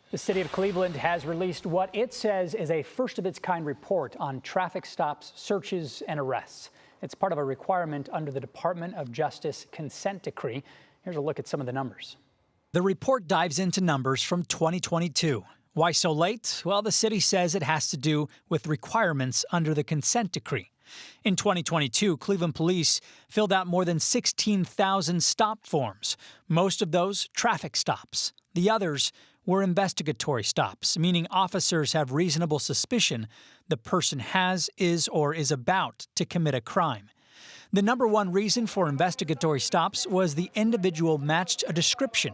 The city of Cleveland has released what it says is a first-of-its-kind report on traffic stops, searches, and arrests. It's part of a requirement under the Department of Justice consent decree. Here's a look at some of the numbers. The report dives into numbers from 2022. Why so late? Well, the city says it has to do with requirements under the consent decree. In 2022, Cleveland police filled out more than 16,000 stop forms, most of those traffic stops. The others were investigatory stops, meaning officers have reasonable suspicion the person has, is, or is about to commit a crime. The number one reason for investigatory stops was the individual matched a description,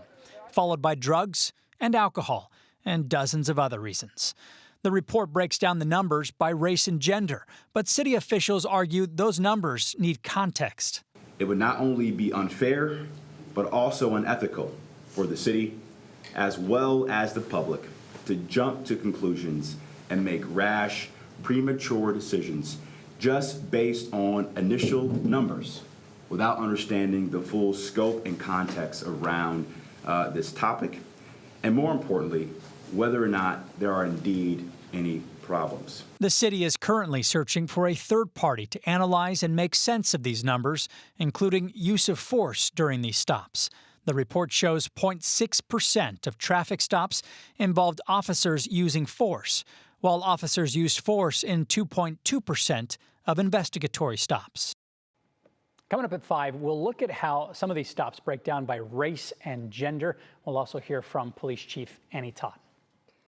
followed by drugs and alcohol, and dozens of other reasons. The report breaks down the numbers by race and gender, but city officials argue those numbers need context. It would not only be unfair, but also unethical for the city, as well as the public, to jump to conclusions and make rash, premature decisions just based on initial numbers without understanding the full scope and context around this topic, and more importantly, whether or not there are indeed any problems. The city is currently searching for a third party to analyze and make sense of these numbers, including use of force during these stops. The report shows 0.6% of traffic stops involved officers using force, while officers used force in 2.2% of investigatory stops. Coming up at 5, we'll look at how some of these stops break down by race and gender. We'll also hear from Police Chief Annie Todd.